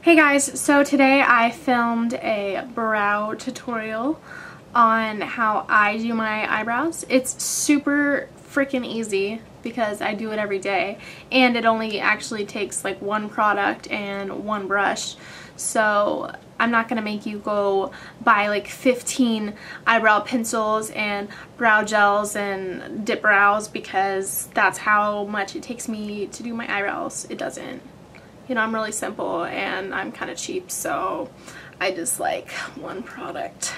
Hey guys, so today I filmed a brow tutorial on how I do my eyebrows. It's super freaking easy because I do it every day, and it only actually takes like one product and one brush. So I'm not gonna make you go buy like 15 eyebrow pencils and brow gels and Dipbrows because that's how much it takes me to do my eyebrows. It doesn't. You know, I'm really simple and I'm kind of cheap, so I just like one product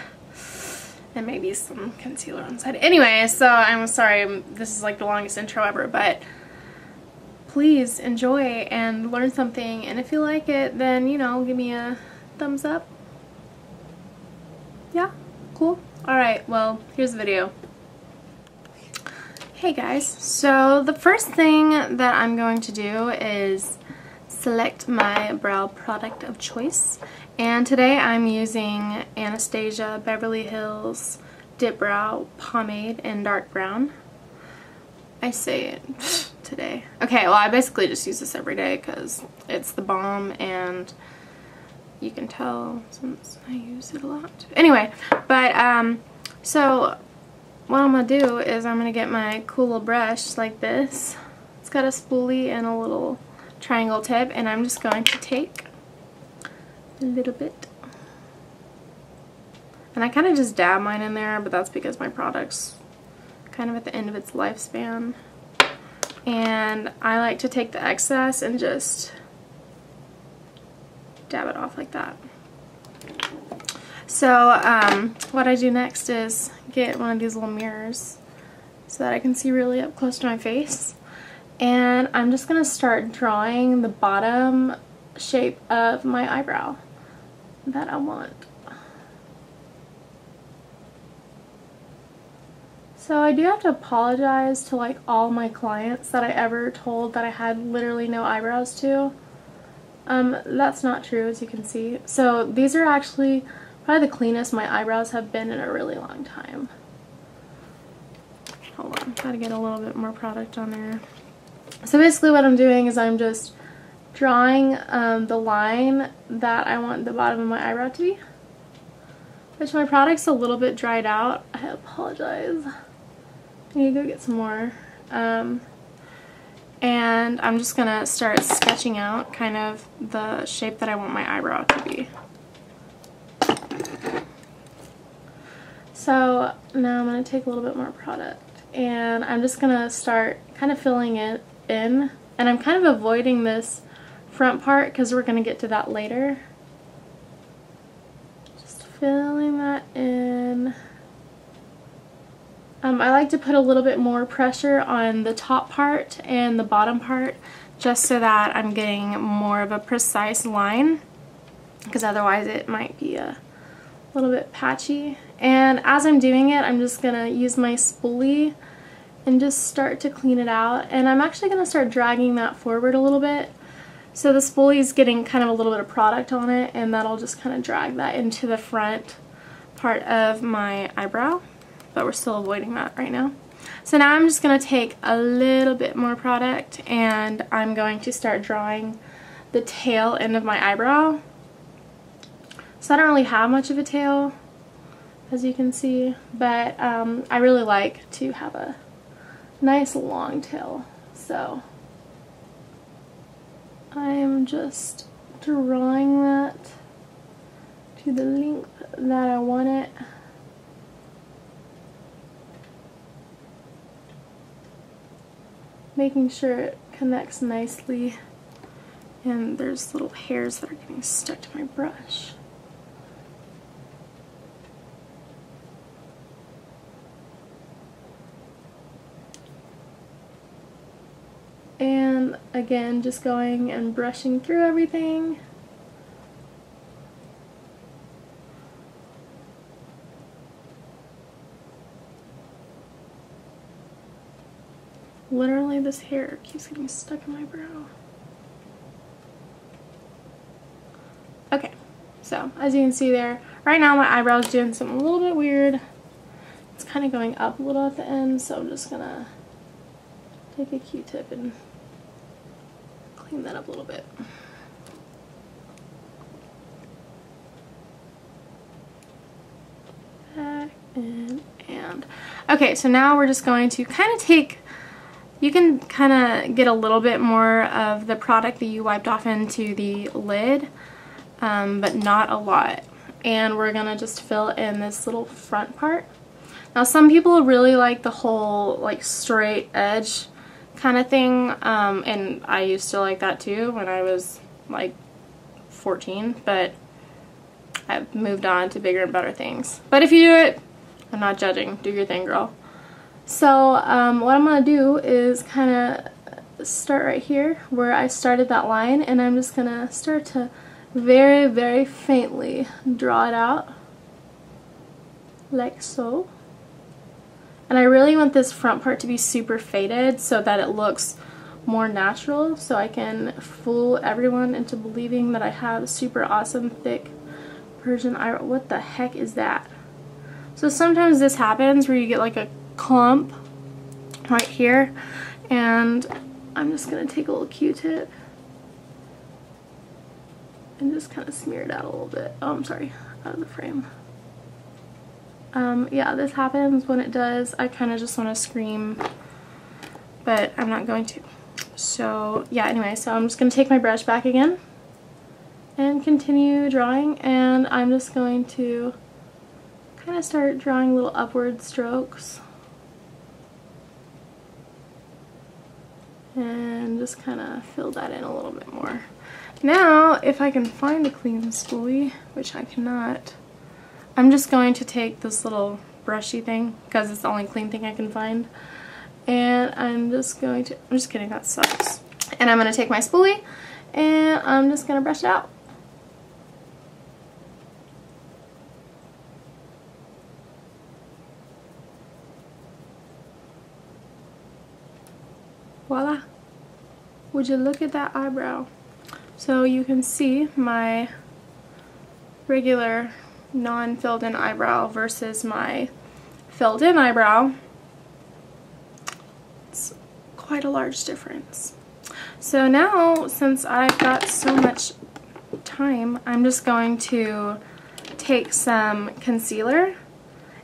and maybe some concealer on the side. Anyway, so I'm sorry, this is like the longest intro ever, but please enjoy and learn something, and if you like it, then, you know, give me a thumbs up. Yeah? Cool? Alright, well, here's the video. Hey guys, so the first thing that I'm going to do is select my brow product of choice, and today I'm using Anastasia Beverly Hills Dipbrow Pomade in dark brown. I say it today. Okay, well, I basically just use this every day because it's the bomb, and you can tell since I use it a lot. Anyway, but so what I'm gonna do is I'm gonna get my cool little brush like this. It's got a spoolie and a little triangle tip, and I'm just going to take a little bit, and I kind of just dab mine in there, but that's because my product's kind of at the end of its lifespan, and I like to take the excess and just dab it off like that. So what I do next is get one of these little mirrors so that I can see really up close to my face. And I'm just going to start drawing the bottom shape of my eyebrow that I want. So I do have to apologize to like all my clients that I ever told that I had literally no eyebrows to. That's not true, as you can see. So these are actually probably the cleanest my eyebrows have been in a really long time. Hold on, gotta get a little bit more product on there. So basically what I'm doing is I'm just drawing the line that I want the bottom of my eyebrow to be. Which my product's a little bit dried out. I apologize. I need to go get some more. And I'm just going to start sketching out kind of the shape that I want my eyebrow to be. So now I'm going to take a little bit more product, and I'm just going to start kind of filling it in, and I'm kind of avoiding this front part because we're going to get to that later. Just filling that in. I like to put a little bit more pressure on the top part and the bottom part just so that I'm getting more of a precise line, because otherwise it might be a little bit patchy. And as I'm doing it, I'm just going to use my spoolie and just start to clean it out, and I'm actually going to start dragging that forward a little bit, so the spoolie is getting kind of a little bit of product on it, and that'll just kind of drag that into the front part of my eyebrow, but we're still avoiding that right now. So now I'm just going to take a little bit more product, and I'm going to start drawing the tail end of my eyebrow. So I don't really have much of a tail, as you can see, but I really like to have a nice long tail, so I'm just drawing that to the length that I want it. Making sure it connects nicely, and there's little hairs that are getting stuck to my brush. And again, just going and brushing through everything. Literally, this hair keeps getting stuck in my brow. Okay, so as you can see there, right now my eyebrow's doing something a little bit weird. It's kind of going up a little at the end, so I'm just gonna take a Q-tip and clean that up a little bit. And okay, so now we're just going to kind of take, you can kind of get a little bit more of the product that you wiped off into the lid, but not a lot. And we're gonna just fill in this little front part. Now some people really like the whole like straight edge kind of thing, and I used to like that too when I was like 14, but I've moved on to bigger and better things. But if you do it, I'm not judging. Do your thing, girl. So what I'm going to do is kind of start right here where I started that line, and I'm just going to start to very, very faintly draw it out like so. And I really want this front part to be super faded so that it looks more natural, so I can fool everyone into believing that I have super awesome thick Persian eyebrow. What the heck is that? So sometimes this happens where you get like a clump right here, and I'm just going to take a little Q-tip and just kind of smear it out a little bit. Oh, I'm sorry, out of the frame. Yeah, this happens. When it does, I kind of just want to scream, but I'm not going to. So yeah, anyway, so I'm just going to take my brush back again and continue drawing, and I'm just going to kind of start drawing little upward strokes and just kind of fill that in a little bit more. Now, if I can find a clean spoolie, which I cannot, I'm just going to take this little brushy thing because it's the only clean thing I can find, and I'm just going to, I'm just kidding, that sucks. And I'm going to take my spoolie and I'm just going to brush it out. Voila! Would you look at that eyebrow? So you can see my regular non-filled in eyebrow versus my filled in eyebrow. It's quite a large difference. So now, since I've got so much time, I'm just going to take some concealer.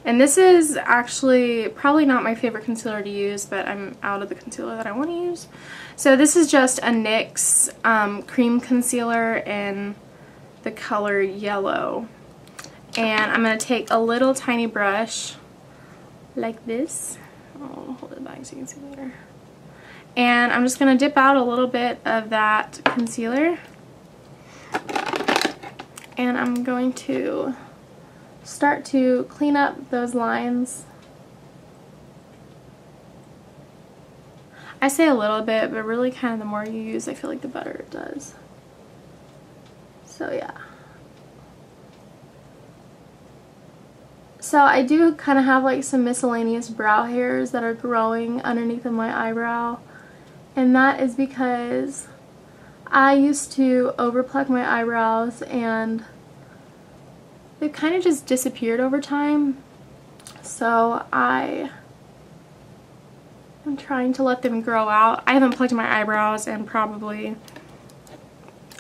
And this is actually probably not my favorite concealer to use, but I'm out of the concealer that I want to use. So this is just a NYX cream concealer in the color yellow. And I'm going to take a little tiny brush like this. I'll hold it back so you can see better. And I'm just going to dip out a little bit of that concealer. And I'm going to start to clean up those lines. I say a little bit, but really kind of the more you use, I feel like the better it does. So yeah. So I do kind of have like some miscellaneous brow hairs that are growing underneath of my eyebrow, and that is because I used to overpluck my eyebrows and they kind of just disappeared over time. So I'm trying to let them grow out. I haven't plucked my eyebrows in probably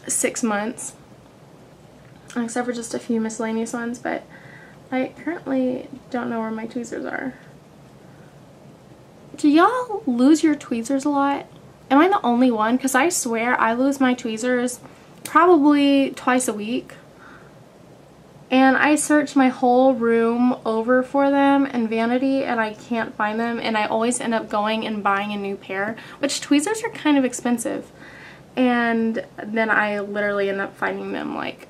6 months, except for just a few miscellaneous ones, but I currently don't know where my tweezers are. Do y'all lose your tweezers a lot? Am I the only one? Because I swear I lose my tweezers probably twice a week. And I search my whole room over for them in Vanity and I can't find them, and I always end up going and buying a new pair, which tweezers are kind of expensive. And then I literally end up finding them like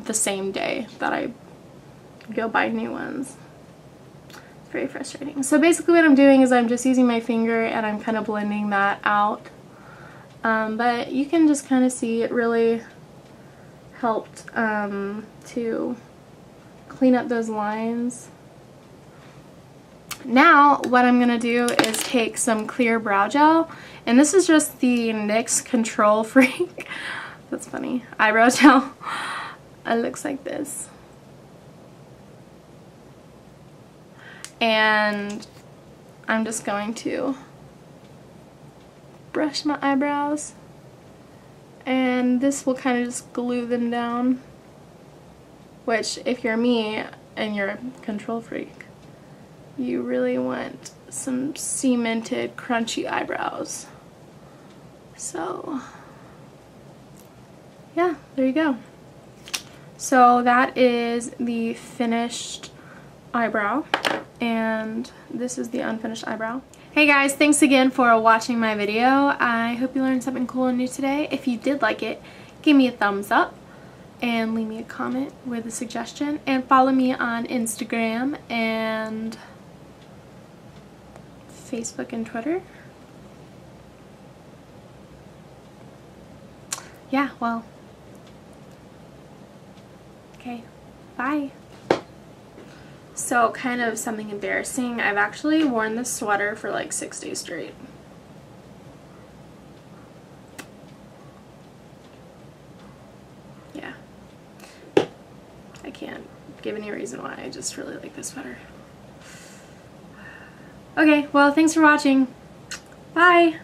the same day that I go buy new ones. It's very frustrating. So basically what I'm doing is I'm just using my finger and I'm kind of blending that out. But you can just kind of see it really helped to clean up those lines. Now what I'm gonna do is take some clear brow gel, and this is just the NYX Control Freak, that's funny, eyebrow gel. It looks like this. And I'm just going to brush my eyebrows, and this will kind of just glue them down, which if you're me and you're a control freak, you really want some cemented, crunchy eyebrows. So, yeah, there you go. So that is the finished eyebrow, and this is the unfinished eyebrow. Hey guys, thanks again for watching my video. I hope you learned something cool and new today. If you did like it, give me a thumbs up and leave me a comment with a suggestion, and follow me on Instagram and Facebook and Twitter. Yeah, well, okay, bye. So, kind of something embarrassing, I've actually worn this sweater for like 6 days straight. Yeah. I can't give any reason why, I just really like this sweater. Okay, well, thanks for watching. Bye!